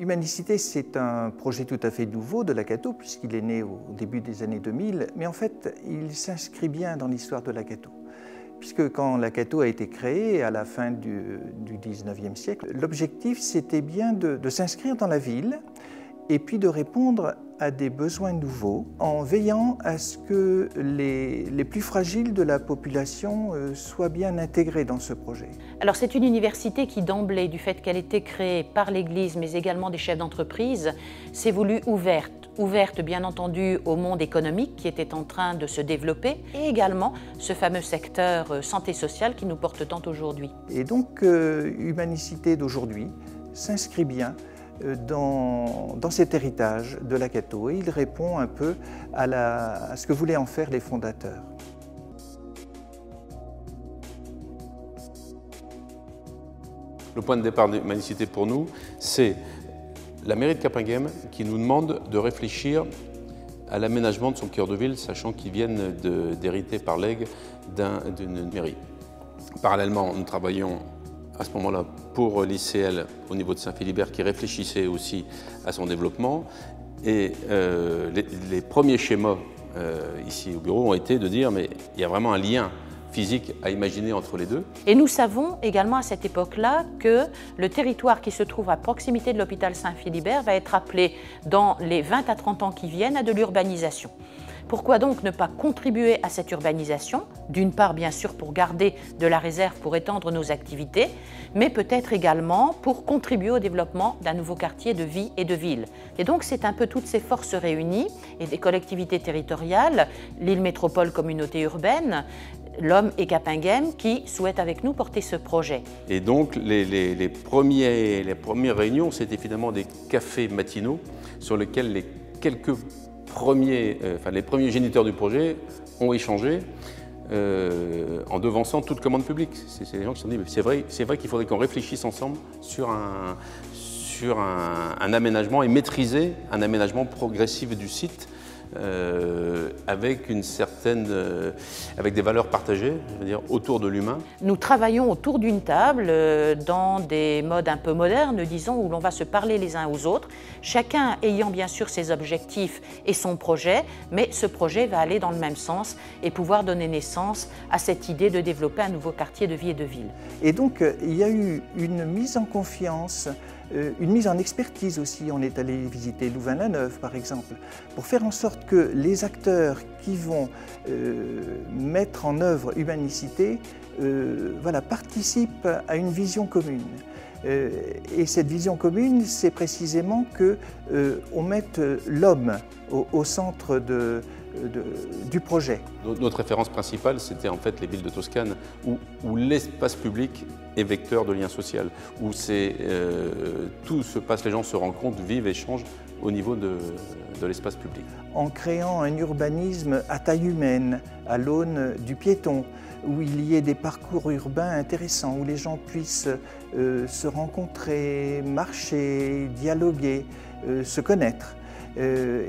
Humanicité, c'est un projet tout à fait nouveau de l'Akato, puisqu'il est né au début des années 2000, mais en fait, il s'inscrit bien dans l'histoire de l'Akato. Puisque quand l'Akato a été créé à la fin du 19e siècle, l'objectif, c'était bien de s'inscrire dans la ville et puis de répondre à des besoins nouveaux en veillant à ce que les plus fragiles de la population soient bien intégrés dans ce projet. Alors c'est une université qui d'emblée, du fait qu'elle était créée par l'Église mais également des chefs d'entreprise, s'est voulue ouverte bien entendu au monde économique qui était en train de se développer et également ce fameux secteur santé sociale qui nous porte tant aujourd'hui. Et donc Humanicité d'aujourd'hui s'inscrit bien dans cet héritage de l'Akato et il répond un peu à ce que voulaient en faire les fondateurs. Le point de départ d'Humanicité pour nous, c'est la mairie de Capinghem qui nous demande de réfléchir à l'aménagement de son cœur de ville, sachant qu'ils viennent d'hériter par legs d'une mairie. Parallèlement, nous travaillons à ce moment-là pour l'ICL au niveau de Saint-Philibert qui réfléchissait aussi à son développement. Et les premiers schémas ici au bureau ont été de dire mais il y a vraiment un lien physique à imaginer entre les deux. Et nous savons également à cette époque-là que le territoire qui se trouve à proximité de l'hôpital Saint-Philibert va être appelé dans les 20 à 30 ans qui viennent à de l'urbanisation. Pourquoi donc ne pas contribuer à cette urbanisation? D'une part, bien sûr, pour garder de la réserve, pour étendre nos activités, mais peut-être également pour contribuer au développement d'un nouveau quartier de vie et de ville. Et donc, c'est un peu toutes ces forces réunies et des collectivités territoriales, l'île métropole communauté urbaine, l'Homme et Capinghem qui souhaitent avec nous porter ce projet. Et donc, les premières réunions, c'était finalement des cafés matinaux sur lesquels les premiers géniteurs du projet ont échangé en devançant toute commande publique. C'est les gens qui se sont dit c'est vrai qu'il faudrait qu'on réfléchisse ensemble sur un aménagement et maîtriser un aménagement progressif du site avec avec des valeurs partagées, je veux dire, autour de l'humain. Nous travaillons autour d'une table dans des modes un peu modernes, disons, où l'on va se parler les uns aux autres, chacun ayant bien sûr ses objectifs et son projet, mais ce projet va aller dans le même sens et pouvoir donner naissance à cette idée de développer un nouveau quartier de vie et de ville. Et donc, il y a eu une mise en confiance, une mise en expertise aussi. On est allé visiter Louvain-la-Neuve, par exemple, pour faire en sorte que les acteurs qui vont mettre en œuvre Humanicité participent à une vision commune. Et cette vision commune, c'est précisément qu'on mette l'homme au centre du projet. Notre référence principale, c'était en fait les villes de Toscane où l'espace public est vecteur de lien social, où tout se passe, les gens se rencontrent, vivent, échangent au niveau de l'espace public. En créant un urbanisme à taille humaine, à l'aune du piéton, où il y ait des parcours urbains intéressants, où les gens puissent se rencontrer, marcher, dialoguer, se connaître.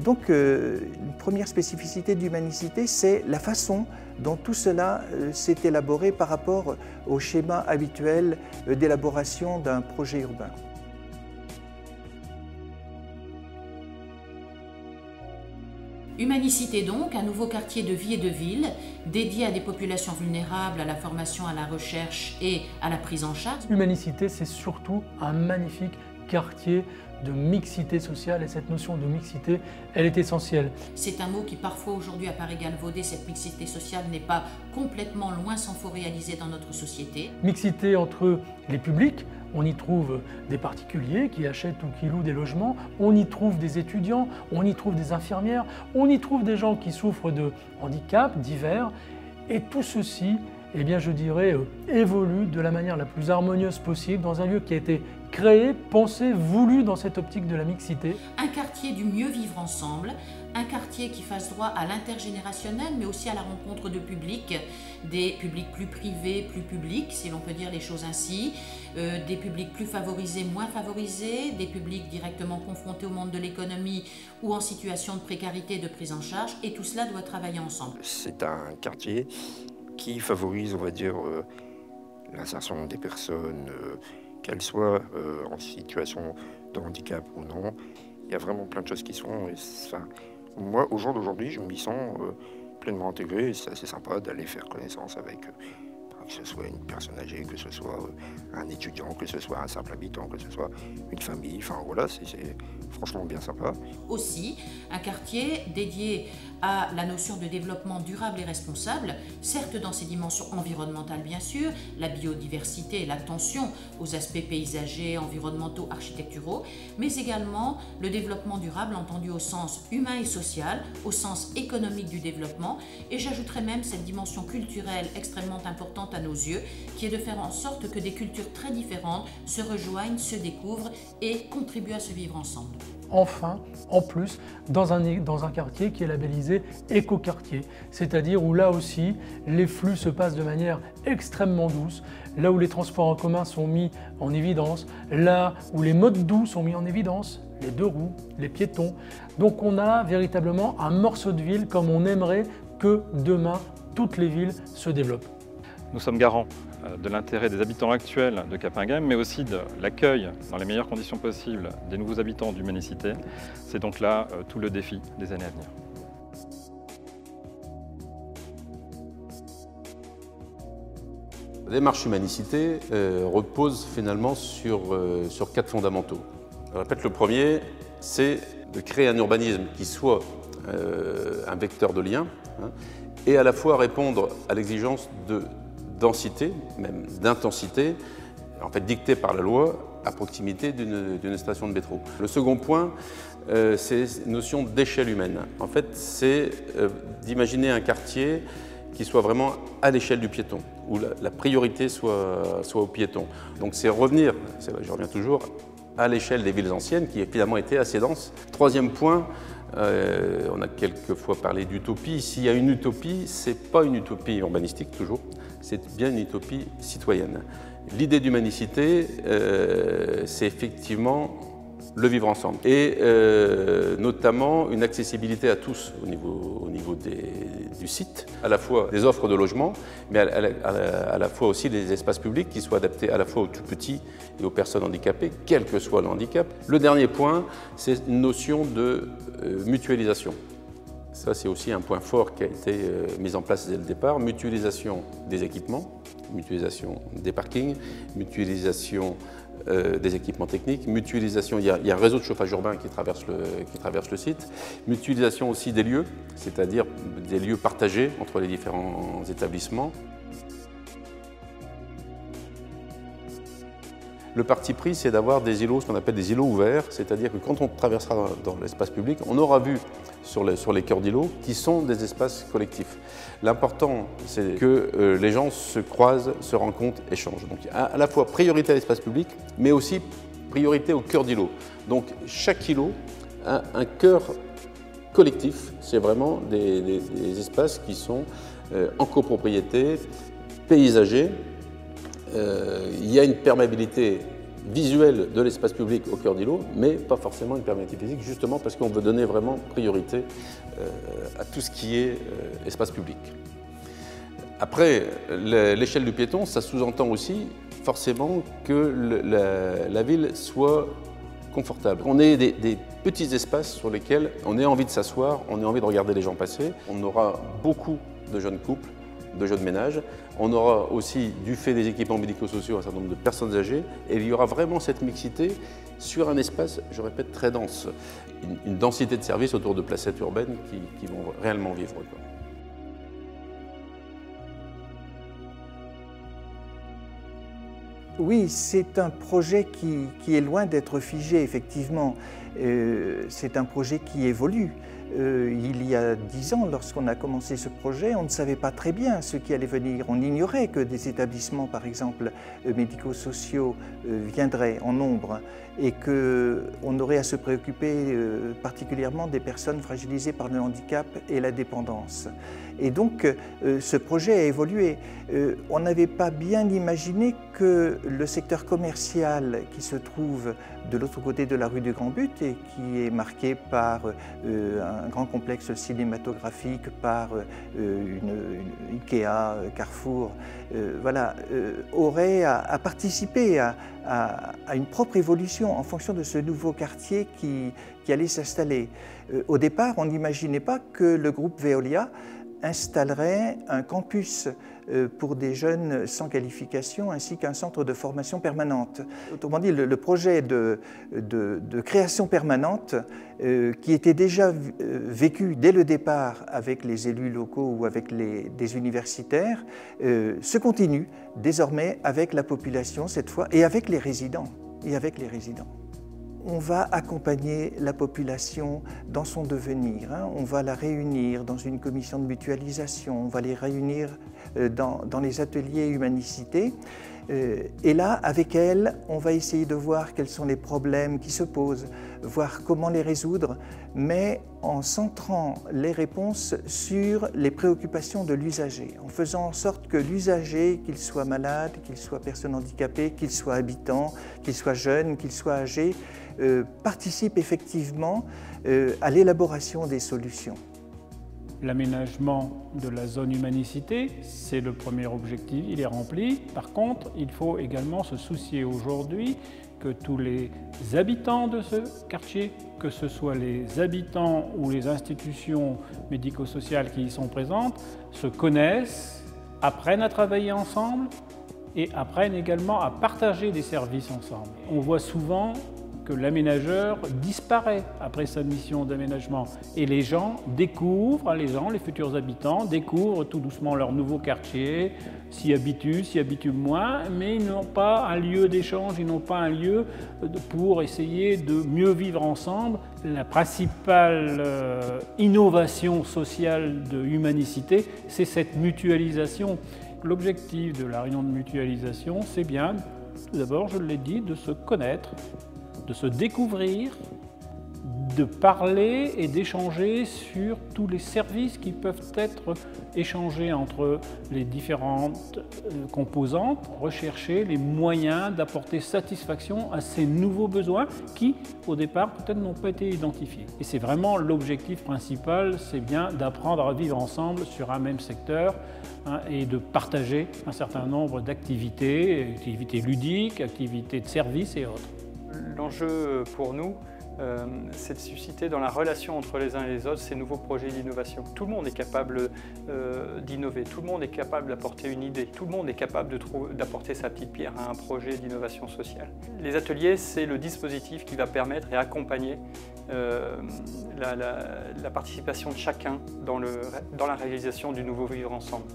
Donc, une première spécificité d'Humanicité, c'est la façon dont tout cela s'est élaboré par rapport au schéma habituel d'élaboration d'un projet urbain. Humanicité donc, un nouveau quartier de vie et de ville, dédié à des populations vulnérables, à la formation, à la recherche et à la prise en charge. Humanicité, c'est surtout un magnifique quartier de mixité sociale et cette notion de mixité, elle est essentielle. C'est un mot qui parfois aujourd'hui apparaît galvaudé, cette mixité sociale n'est pas complètement loin s'en faut réaliser dans notre société. Mixité entre les publics, on y trouve des particuliers qui achètent ou qui louent des logements, on y trouve des étudiants, on y trouve des infirmières, on y trouve des gens qui souffrent de handicaps divers et tout ceci, eh bien, je dirais, évolue de la manière la plus harmonieuse possible dans un lieu qui a été créé, pensé, voulu dans cette optique de la mixité. Un quartier du mieux vivre ensemble, un quartier qui fasse droit à l'intergénérationnel, mais aussi à la rencontre de publics, des publics plus privés, plus publics, si l'on peut dire les choses ainsi, des publics plus favorisés, moins favorisés, des publics directement confrontés au monde de l'économie ou en situation de précarité et de prise en charge, et tout cela doit travailler ensemble. C'est un quartier qui favorise, on va dire, l'insertion des personnes qu'elles soient en situation de handicap ou non. Il y a vraiment plein de choses qui sont... moi, au jour d'aujourd'hui, je m'y sens pleinement intégré et c'est assez sympa d'aller faire connaissance avec... que ce soit une personne âgée, que ce soit un étudiant, que ce soit un simple habitant, que ce soit une famille, enfin voilà, c'est franchement bien sympa. Aussi, un quartier dédié à la notion de développement durable et responsable, certes dans ses dimensions environnementales bien sûr, la biodiversité et l'attention aux aspects paysagers, environnementaux, architecturaux, mais également le développement durable entendu au sens humain et social, au sens économique du développement, et j'ajouterais même cette dimension culturelle extrêmement importante à nos yeux, qui est de faire en sorte que des cultures très différentes se rejoignent, se découvrent et contribuent à se vivre ensemble. Enfin, en plus, dans un quartier qui est labellisé écoquartier, c'est-à-dire où là aussi, les flux se passent de manière extrêmement douce, là où les transports en commun sont mis en évidence, là où les modes doux sont mis en évidence, les deux roues, les piétons. Donc on a véritablement un morceau de ville comme on aimerait que demain, toutes les villes se développent. Nous sommes garants de l'intérêt des habitants actuels de Capinghem, mais aussi de l'accueil dans les meilleures conditions possibles des nouveaux habitants d'Humanicité. C'est donc là tout le défi des années à venir. La démarche Humanicité repose finalement sur 4 fondamentaux. Je répète, le premier, c'est de créer un urbanisme qui soit un vecteur de lien et à la fois répondre à l'exigence de densité, même d'intensité, en fait dictée par la loi à proximité d'une station de métro. Le second point, c'est la notion d'échelle humaine. En fait, c'est d'imaginer un quartier qui soit vraiment à l'échelle du piéton, où la priorité soit au piéton. Donc c'est revenir, je reviens toujours, à l'échelle des villes anciennes, qui finalement étaient assez denses. Troisième point, on a quelquefois parlé d'utopie. S'il y a une utopie, ce n'est pas une utopie urbanistique toujours, c'est bien une utopie citoyenne. L'idée d'humanicité, c'est effectivement le vivre ensemble et notamment une accessibilité à tous au niveau du site, à la fois des offres de logement, mais à la fois aussi des espaces publics qui soient adaptés à la fois aux tout petits et aux personnes handicapées, quel que soit le handicap. Le dernier point, c'est une notion de mutualisation. Ça, c'est aussi un point fort qui a été mis en place dès le départ. Mutualisation des équipements, mutualisation des parkings, mutualisation des équipements techniques, mutualisation, il y a un réseau de chauffage urbain qui traverse le site, mutualisation aussi des lieux, c'est-à-dire des lieux partagés entre les différents établissements. Le parti pris, c'est d'avoir des îlots, ce qu'on appelle des îlots ouverts, c'est-à-dire que quand on traversera dans l'espace public, on aura vu sur les cœurs d'îlots qui sont des espaces collectifs. L'important, c'est que les gens se croisent, se rencontrent, échangent. Donc à la fois priorité à l'espace public, mais aussi priorité au cœur d'îlot. Donc chaque îlot a un cœur collectif, c'est vraiment des espaces qui sont en copropriété, paysagers. Il y a une perméabilité visuelle de l'espace public au cœur d'îlot, mais pas forcément une perméabilité physique, justement parce qu'on veut donner vraiment priorité à tout ce qui est espace public. Après, l'échelle du piéton, ça sous-entend aussi forcément que la ville soit confortable. On ait des petits espaces sur lesquels on ait envie de s'asseoir, on ait envie de regarder les gens passer. On aura beaucoup de jeunes couples, de jeunes ménages. On aura aussi, du fait des équipements médico-sociaux, un certain nombre de personnes âgées. Et il y aura vraiment cette mixité sur un espace, je répète, très dense. Une densité de services autour de placettes urbaines qui vont réellement vivre. Oui, c'est un projet qui est loin d'être figé, effectivement. C'est un projet qui évolue. Il y a 10 ans, lorsqu'on a commencé ce projet, on ne savait pas très bien ce qui allait venir. On ignorait que des établissements, par exemple, médico-sociaux, viendraient en nombre et qu'on aurait à se préoccuper particulièrement des personnes fragilisées par le handicap et la dépendance. Et donc, ce projet a évolué. On n'avait pas bien imaginé que le secteur commercial qui se trouve de l'autre côté de la rue du Grand But et qui est marqué par un grand complexe cinématographique, par une Ikea, Carrefour, voilà, aurait à participer à à une propre évolution en fonction de ce nouveau quartier qui allait s'installer. Au départ, on n'imaginait pas que le groupe Veolia installerait un campus pour des jeunes sans qualification ainsi qu'un centre de formation permanente. Autrement dit, le projet de création permanente qui était déjà vécu dès le départ avec les élus locaux ou avec des universitaires se continue désormais avec la population cette fois et avec les résidents. On va accompagner la population dans son devenir. On va la réunir dans une commission de mutualisation, on va les réunir dans les ateliers humanicité. Et là, avec elle, on va essayer de voir quels sont les problèmes qui se posent, voir comment les résoudre, mais en centrant les réponses sur les préoccupations de l'usager, en faisant en sorte que l'usager, qu'il soit malade, qu'il soit personne handicapée, qu'il soit habitant, qu'il soit jeune, qu'il soit âgé, participe effectivement à l'élaboration des solutions. L'aménagement de la zone humanicité, c'est le premier objectif, il est rempli. Par contre, il faut également se soucier aujourd'hui que tous les habitants de ce quartier, que ce soit les habitants ou les institutions médico-sociales qui y sont présentes, se connaissent, apprennent à travailler ensemble et apprennent également à partager des services ensemble. On voit souvent que l'aménageur disparaît après sa mission d'aménagement et les gens découvrent, les futurs habitants découvrent tout doucement leur nouveau quartier, s'y habituent moins, mais ils n'ont pas un lieu d'échange, ils n'ont pas un lieu pour essayer de mieux vivre ensemble. La principale innovation sociale de Humanicité, c'est cette mutualisation. L'objectif de la réunion de mutualisation, c'est bien, tout d'abord, je l'ai dit, de se connaître, de se découvrir, de parler et d'échanger sur tous les services qui peuvent être échangés entre les différentes composantes, rechercher les moyens d'apporter satisfaction à ces nouveaux besoins qui, au départ, peut-être n'ont pas été identifiés. Et c'est vraiment l'objectif principal, c'est bien d'apprendre à vivre ensemble sur un même secteur et de partager un certain nombre d'activités, activités ludiques, activités de services et autres. L'enjeu pour nous, c'est de susciter dans la relation entre les uns et les autres ces nouveaux projets d'innovation. Tout le monde est capable d'innover, tout le monde est capable d'apporter une idée, tout le monde est capable d'apporter sa petite pierre à un projet d'innovation sociale. Les ateliers, c'est le dispositif qui va permettre et accompagner la participation de chacun dans la réalisation du nouveau vivre ensemble.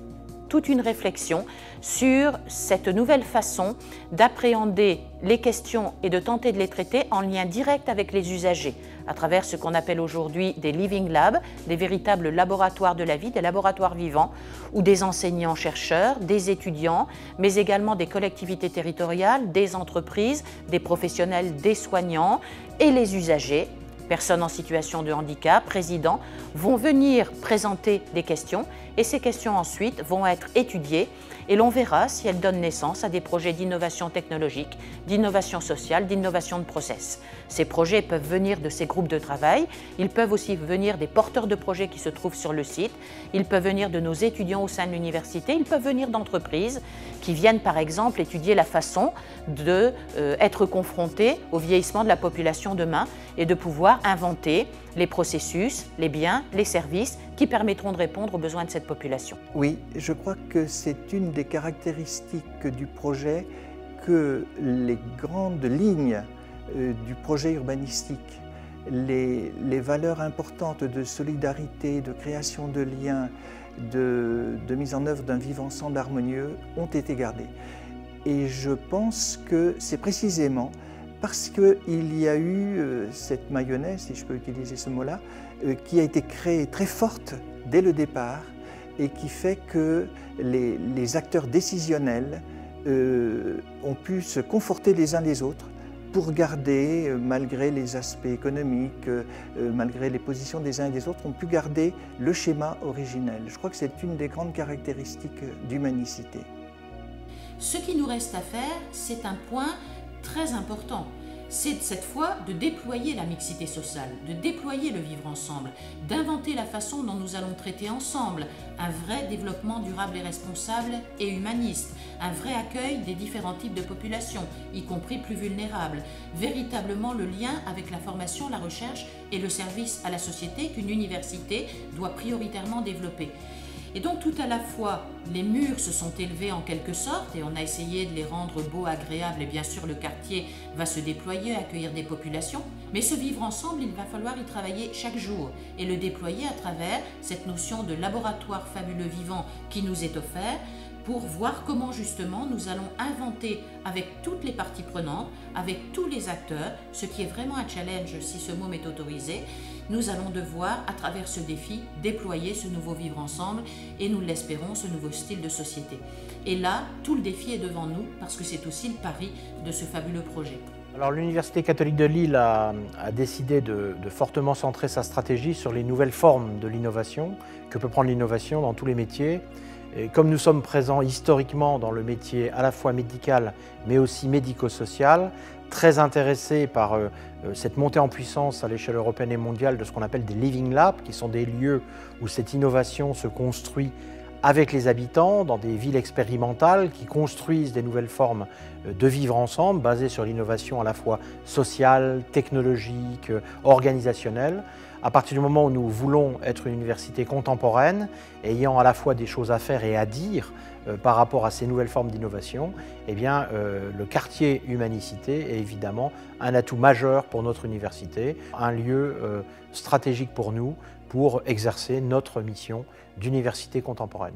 Toute une réflexion sur cette nouvelle façon d'appréhender les questions et de tenter de les traiter en lien direct avec les usagers, à travers ce qu'on appelle aujourd'hui des living labs, des véritables laboratoires de la vie, des laboratoires vivants, où des enseignants-chercheurs, des étudiants, mais également des collectivités territoriales, des entreprises, des professionnels, des soignants et les usagers, personnes en situation de handicap, résidents, vont venir présenter des questions et ces questions ensuite vont être étudiées et l'on verra si elles donnent naissance à des projets d'innovation technologique, d'innovation sociale, d'innovation de process. Ces projets peuvent venir de ces groupes de travail, ils peuvent aussi venir des porteurs de projets qui se trouvent sur le site, ils peuvent venir de nos étudiants au sein de l'université, ils peuvent venir d'entreprises qui viennent par exemple étudier la façon d'être confrontés au vieillissement de la population demain et de pouvoir inventer les processus, les biens, les services qui permettront de répondre aux besoins de cette population. Oui, je crois que c'est une des caractéristiques du projet que les grandes lignes du projet urbanistique, les valeurs importantes de solidarité, de création de liens, de mise en œuvre d'un vivre ensemble harmonieux ont été gardées. Et je pense que c'est précisément parce qu'il y a eu cette mayonnaise, si je peux utiliser ce mot-là, qui a été créée très forte dès le départ et qui fait que les acteurs décisionnels ont pu se conforter les uns les autres pour garder, malgré les aspects économiques, malgré les positions des uns et des autres, ont pu garder le schéma originel. Je crois que c'est une des grandes caractéristiques d'Humanicité. Ce qui nous reste à faire, c'est un point très important, c'est cette fois de déployer la mixité sociale, de déployer le vivre ensemble, d'inventer la façon dont nous allons traiter ensemble un vrai développement durable et responsable et humaniste, un vrai accueil des différents types de populations, y compris plus vulnérables, véritablement le lien avec la formation, la recherche et le service à la société qu'une université doit prioritairement développer. Et donc tout à la fois, les murs se sont élevés en quelque sorte et on a essayé de les rendre beaux, agréables et bien sûr le quartier va se déployer, accueillir des populations. Mais ce vivre ensemble, il va falloir y travailler chaque jour et le déployer à travers cette notion de laboratoire fabuleux vivant qui nous est offert pour voir comment justement nous allons inventer avec toutes les parties prenantes, avec tous les acteurs, ce qui est vraiment un challenge si ce mot m'est autorisé. Nous allons devoir, à travers ce défi, déployer ce nouveau vivre ensemble et nous l'espérons, ce nouveau style de société. Et là, tout le défi est devant nous parce que c'est aussi le pari de ce fabuleux projet. Alors l'Université catholique de Lille a décidé de fortement centrer sa stratégie sur les nouvelles formes de l'innovation que peut prendre l'innovation dans tous les métiers. Et comme nous sommes présents historiquement dans le métier à la fois médical mais aussi médico-social, très intéressés par cette montée en puissance à l'échelle européenne et mondiale de ce qu'on appelle des living labs, qui sont des lieux où cette innovation se construit avec les habitants, dans des villes expérimentales qui construisent des nouvelles formes de vivre ensemble, basées sur l'innovation à la fois sociale, technologique, organisationnelle. À partir du moment où nous voulons être une université contemporaine, ayant à la fois des choses à faire et à dire par rapport à ces nouvelles formes d'innovation, eh bien, le quartier Humanicité est évidemment un atout majeur pour notre université, un lieu stratégique pour nous pour exercer notre mission d'université contemporaine.